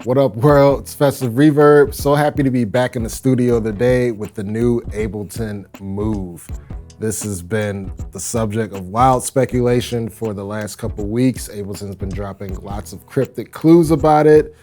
What up, world? It's Festive Reverb. So happy to be back in the studio today with the new Ableton Move. This has been the subject of wild speculation for the last couple weeks. Ableton's been dropping lots of cryptic clues about it.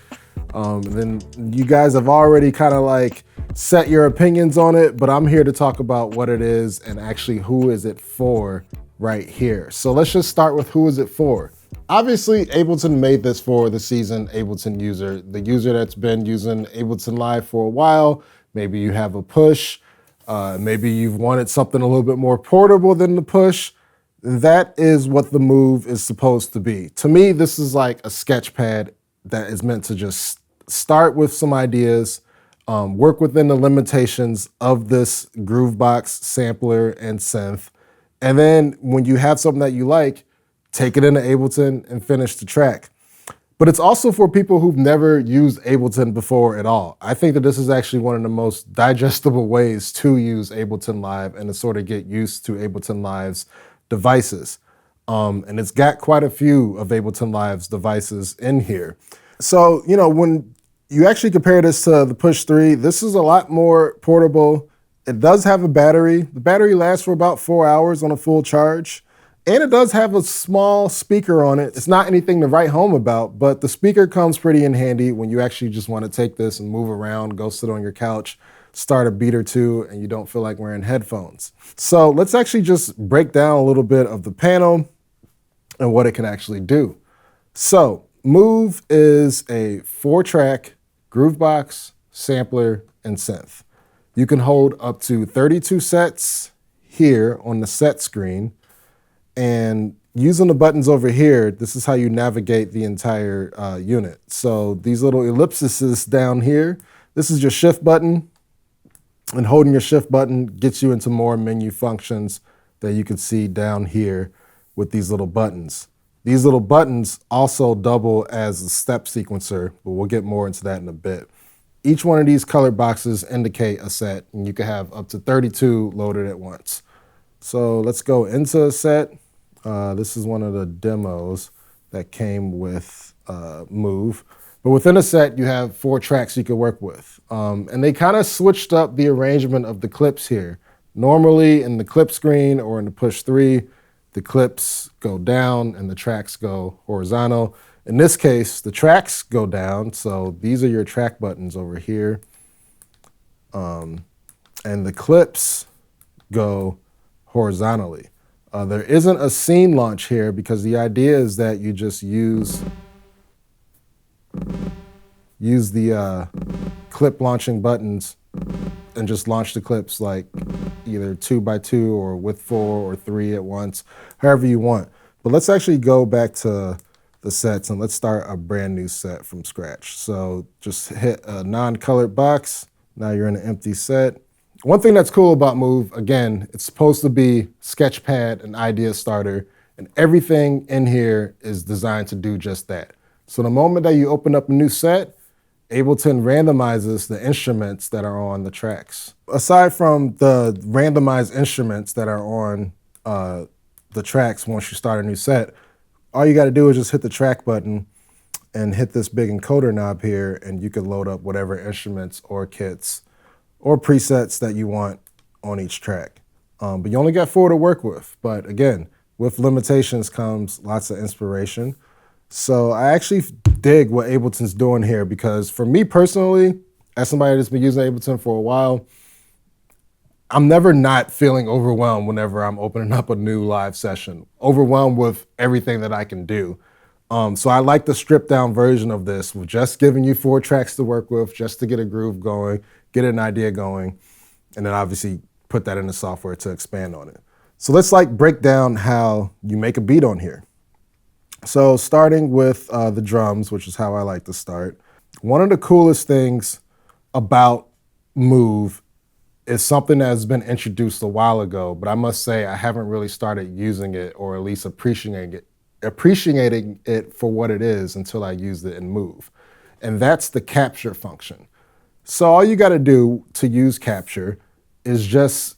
And then you guys have already kind of like set your opinions on it, but I'm here to talk about what it is and actually who is it for right here. So let's just start with who is it for. Obviously, Ableton made this for the seasoned Ableton user, the user that's been using Ableton Live for a while. Maybe you have a push, maybe you've wanted something a little bit more portable than the push. That is what the Move is supposed to be. To me, this is like a sketch pad that is meant to just start with some ideas, work within the limitations of this Groovebox sampler and synth. And then when you have something that you like, take it into Ableton and finish the track. But it's also for people who've never used Ableton before at all. I think that this is actually one of the most digestible ways to use Ableton Live and to sort of get used to Ableton Live's devices. And it's got quite a few of Ableton Live's devices in here. So, you know, when you actually compare this to the Push 3, this is a lot more portable. It does have a battery. The battery lasts for about 4 hours on a full charge. And it does have a small speaker on it. It's not anything to write home about, but the speaker comes pretty in handy when you actually just want to take this and move around, go sit on your couch, start a beat or two, and you don't feel like wearing headphones. So let's actually just break down a little bit of the panel and what it can actually do. So Move is a 4-track Groovebox, sampler, and synth. You can hold up to 32 sets here on the set screen. And using the buttons over here, this is how you navigate the entire unit. So these little ellipses down here, this is your shift button, and holding your shift button gets you into more menu functions that you can see down here with these little buttons. These little buttons also double as a step sequencer, but we'll get more into that in a bit. Each one of these colored boxes indicate a set, and you can have up to 32 loaded at once. So let's go into a set. This is one of the demos that came with Move. But within a set, you have 4 tracks you can work with. And they kind of switched up the arrangement of the clips here. Normally in the clip screen or in the Push 3, the clips go down and the tracks go horizontal. In this case, the tracks go down. So these are your track buttons over here. And the clips go horizontally. There isn't a scene launch here because the idea is that you just use the clip launching buttons and just launch the clips like either 2x2 or with 4 or 3 at once, however you want. But let's actually go back to the sets and let's start a brand new set from scratch. So just hit a non-colored box. Now you're in an empty set. One thing that's cool about Move, again, it's supposed to be Sketchpad and idea starter, and everything in here is designed to do just that. So the moment that you open up a new set, Ableton randomizes the instruments that are on the tracks. Aside from the randomized instruments that are on the tracks once you start a new set, all you gotta do is just hit the track button and hit this big encoder knob here, and you can load up whatever instruments or kits or presets that you want on each track. But you only got 4 to work with. But again, with limitations comes lots of inspiration. So I actually dig what Ableton's doing here because for me personally, as somebody that's been using Ableton for a while, I'm never not feeling overwhelmed whenever I'm opening up a new live session, overwhelmed with everything that I can do. So I like the stripped down version of this with just giving you 4 tracks to work with just to get a groove going, get an idea going, and then obviously put that in the software to expand on it. So let's like break down how you make a beat on here. So starting with the drums, which is how I like to start. One of the coolest things about Move is something that has been introduced a while ago, but I must say I haven't really started using it or at least appreciating it for what it is until I used it in Move. And that's the capture function. So all you gotta do to use capture is just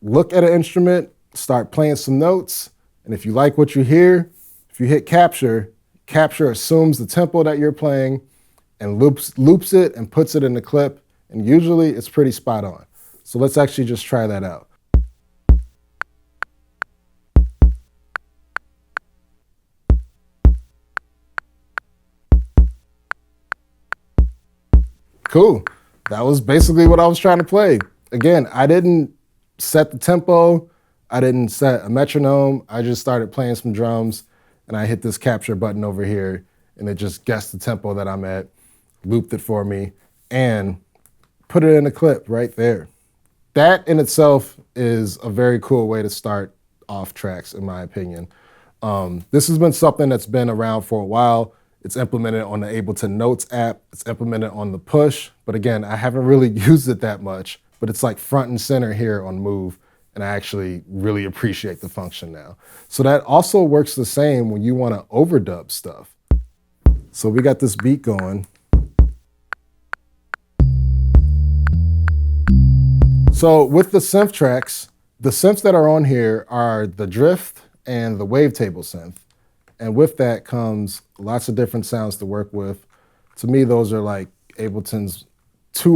look at an instrument, start playing some notes, and if you like what you hear, if you hit capture, capture assumes the tempo that you're playing, and loops it and puts it in the clip. And usually it's pretty spot on. So let's actually just try that out. Cool. That was basically what I was trying to play. Again, I didn't set the tempo. I didn't set a metronome. I just started playing some drums and I hit this capture button over here and it just guessed the tempo that I'm at, looped it for me, and put it in a clip right there. That in itself is a very cool way to start off tracks, in my opinion. This has been something that's been around for a while. It's implemented on the Ableton Notes app. It's implemented on the Push. But again, I haven't really used it that much, but it's like front and center here on Move. And I actually really appreciate the function now. So that also works the same when you want to overdub stuff. So we got this beat going. So with the synth tracks, the synths that are on here are the drift and the wavetable synth. And with that comes lots of different sounds to work with. To me, those are like two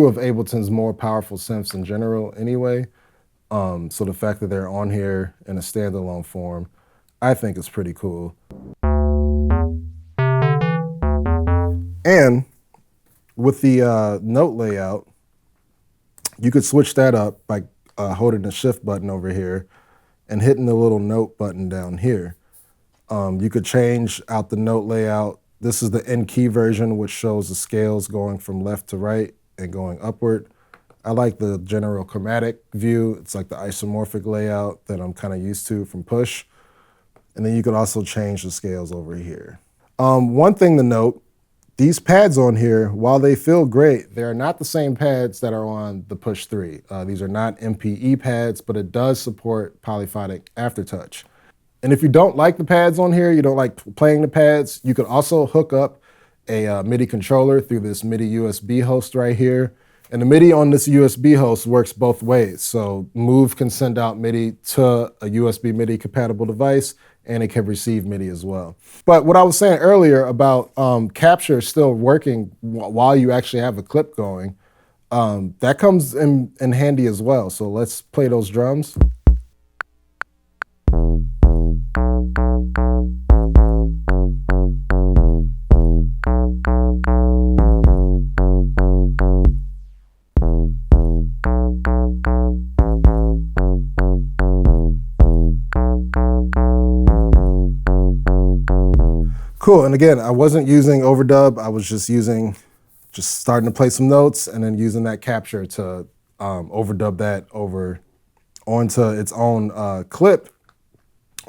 of Ableton's more powerful synths in general anyway. So the fact that they're on here in a standalone form, I think is pretty cool. And with the note layout, you could switch that up by holding the shift button over here and hitting the little note button down here. You could change out the note layout. This is the in-key version, which shows the scales going from left to right and going upward. I like the general chromatic view. It's like the isomorphic layout that I'm kind of used to from Push. And then you could also change the scales over here. One thing to note, these pads on here, while they feel great, they're not the same pads that are on the Push 3. These are not MPE pads, but it does support polyphonic aftertouch. And if you don't like the pads on here, you don't like playing the pads, you could also hook up a MIDI controller through this MIDI USB host right here. And the MIDI on this USB host works both ways. So Move can send out MIDI to a USB MIDI compatible device, and it can receive MIDI as well. But what I was saying earlier about capture still working while you actually have a clip going, that comes in handy as well. So let's play those drums. Cool, and again, I wasn't using overdub. I was just starting to play some notes and then using that capture to overdub that over onto its own clip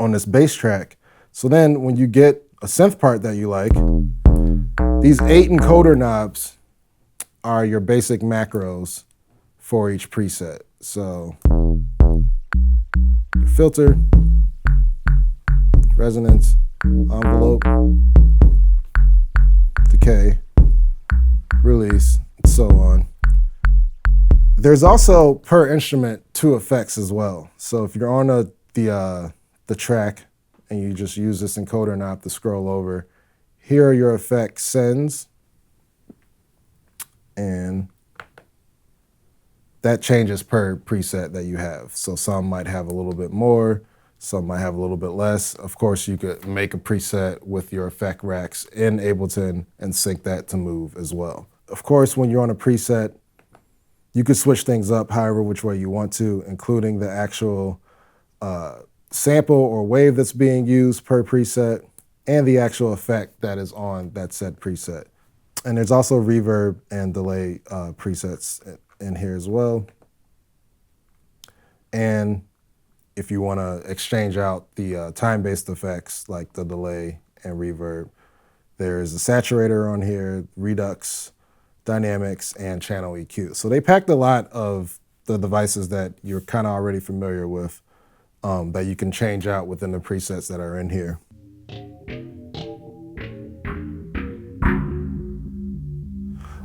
on this bass track. So then when you get a synth part that you like, these 8 encoder knobs are your basic macros for each preset. So filter, resonance, envelope, decay, release, and so on. There's also per instrument 2 effects as well. So if you're on the track and you just use this encoder knob to scroll over, here are your effect sends, and that changes per preset that you have. So some might have a little bit more, some might have a little bit less. Of course, you could make a preset with your effect racks in Ableton and sync that to Move as well. Of course, when you're on a preset, you could switch things up however which way you want to, including the actual sample or wave that's being used per preset and the actual effect that is on that said preset. And there's also reverb and delay presets in here as well. And if you want to exchange out the time-based effects like the delay and reverb, there's a saturator on here, redux, dynamics, and channel EQ. So they packed a lot of the devices that you're kind of already familiar with that you can change out within the presets that are in here.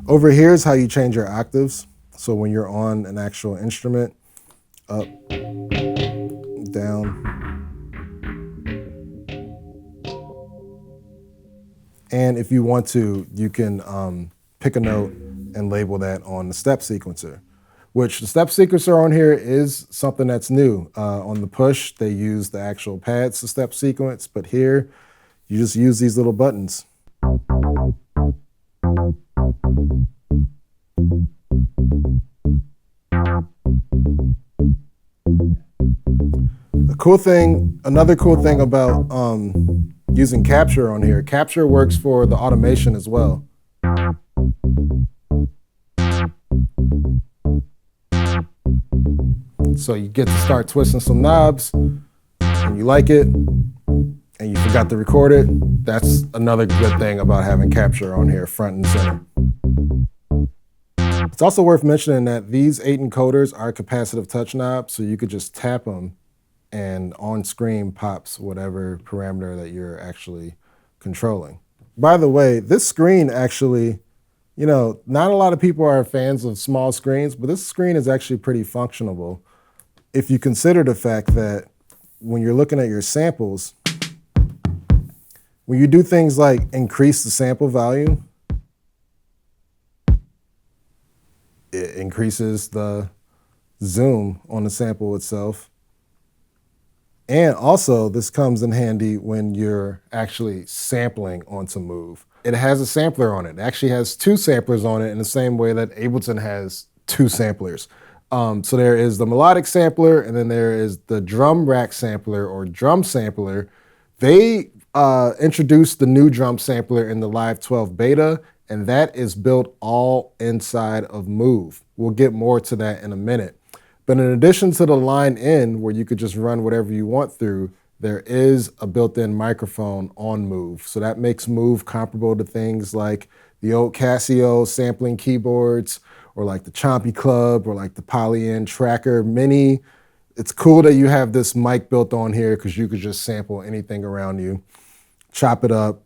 Over here is how you change your octaves. So when you're on an actual instrument, up, down. And if you want to, you can pick a note and label that on the step sequencer, which the step sequencer on here is something that's new. On the push, they use the actual pads to step sequence, but here you just use these little buttons. Another cool thing about using capture on here, capture works for the automation as well. So you get to start twisting some knobs and you like it and you forgot to record it. That's another good thing about having capture on here front and center. It's also worth mentioning that these 8 encoders are capacitive touch knobs, so you could just tap them and on screen pops whatever parameter that you're actually controlling. By the way, this screen actually, you know, not a lot of people are fans of small screens, but this screen is actually pretty functional if you consider the fact that when you're looking at your samples, when you do things like increase the sample volume, it increases the zoom on the sample itself. And also, this comes in handy when you're actually sampling onto Move. It has a sampler on it. It actually has 2 samplers on it in the same way that Ableton has 2 samplers. So there is the melodic sampler, and then there is the drum rack sampler or drum sampler. They introduced the new drum sampler in the Live 12 beta, and that is built all inside of Move. We'll get more to that in a minute. But in addition to the line in where you could just run whatever you want through, there is a built-in microphone on Move. So that makes Move comparable to things like the old Casio sampling keyboards, or like the Chompy Club, or like the Polyen Tracker Mini. It's cool that you have this mic built on here because you could just sample anything around you, chop it up,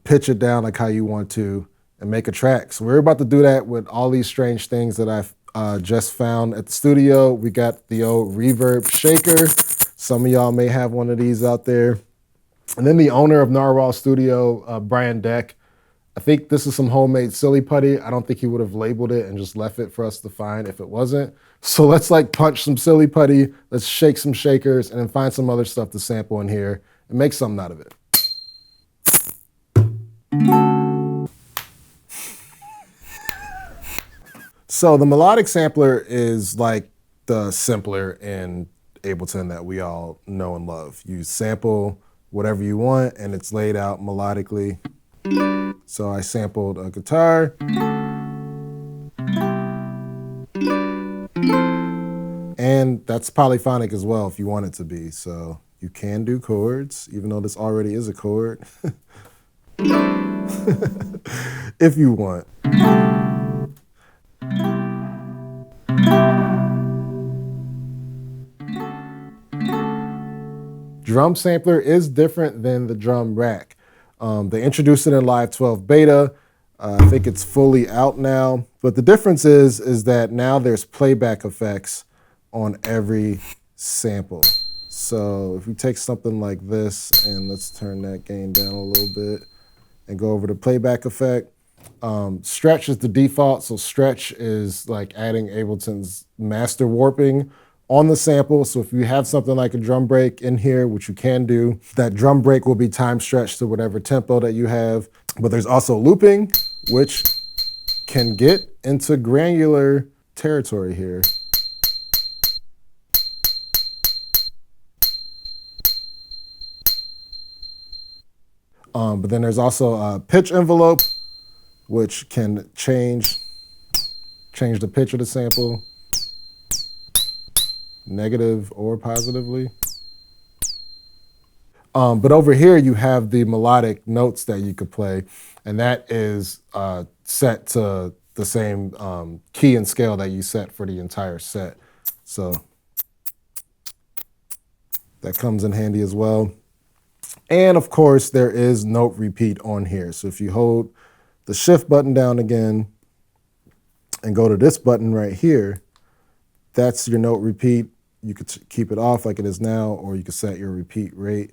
pitch it down like how you want to, and make a track. So we're about to do that with all these strange things that I've just found at the studio. We got the old Reverb shaker. Some of y'all may have one of these out there. And then the owner of Narwhal Studio, Brian Deck, I think this is some homemade silly putty. I don't think he would have labeled it and just left it for us to find if it wasn't. So let's like punch some silly putty, let's shake some shakers, and then find some other stuff to sample in here and make something out of it. So the melodic sampler is like the simpler in Ableton that we all know and love. You sample whatever you want and it's laid out melodically. So I sampled a guitar. And that's polyphonic as well if you want it to be. So you can do chords, even though this already is a chord. If you want. Drum sampler is different than the drum rack. They introduced it in Live 12 beta. I think it's fully out now. But the difference is that now there's playback effects on every sample. So if we take something like this and let's turn that gain down a little bit and go over to playback effect. Stretch is the default. So stretch is like adding Ableton's master warping on the sample. So if you have something like a drum break in here, which you can do, that drum break will be time stretched to whatever tempo that you have. But there's also looping, which can get into granular territory here. But then there's also a pitch envelope, which can change the pitch of the sample, negative or positively. But over here you have the melodic notes that you could play, and that is set to the same key and scale that you set for the entire set. So that comes in handy as well. And of course there is note repeat on here. So if you hold the shift button down again and go to this button right here, that's your note repeat. You could keep it off like it is now, or you could set your repeat rate.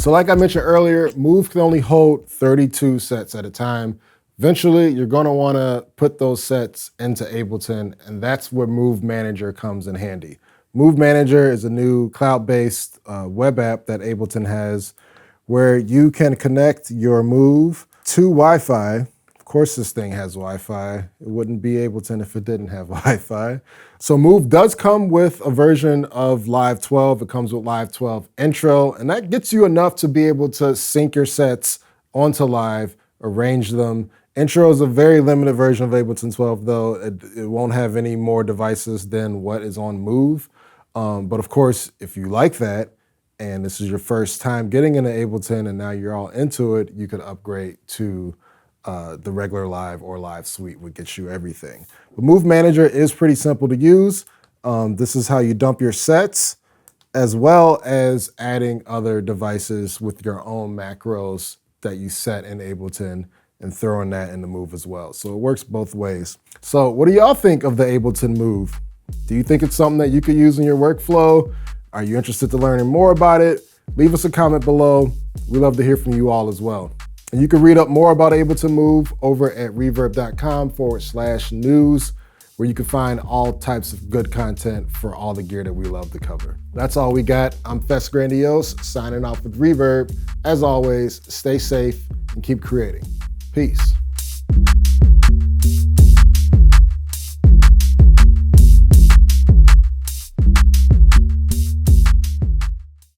So like I mentioned earlier, Move can only hold 32 sets at a time. Eventually, you're gonna wanna put those sets into Ableton, and that's where Move Manager comes in handy. Move Manager is a new cloud-based web app that Ableton has where you can connect your Move to Wi-Fi. Of course, this thing has Wi-Fi. It wouldn't be Ableton if it didn't have Wi-Fi. So Move does come with a version of Live 12. It comes with Live 12 Intro, and that gets you enough to be able to sync your sets onto Live, arrange them. Intro is a very limited version of Ableton 12, though. It won't have any more devices than what is on Move. But of course, if you like that, and this is your first time getting into Ableton and now you're all into it, you could upgrade to the regular Live or Live Suite, which gets you everything. But Move Manager is pretty simple to use. This is how you dump your sets, as well as adding other devices with your own macros that you set in Ableton and throwing that in the Move as well. So it works both ways. So what do y'all think of the Ableton Move? Do you think it's something that you could use in your workflow? Are you interested in learning more about it? Leave us a comment below. We love to hear from you all as well. And you can read up more about Ableton Move over at reverb.com/news, where you can find all types of good content for all the gear that we love to cover. That's all we got. I'm Fest Grandiose, signing off with Reverb. As always, stay safe and keep creating. Peace.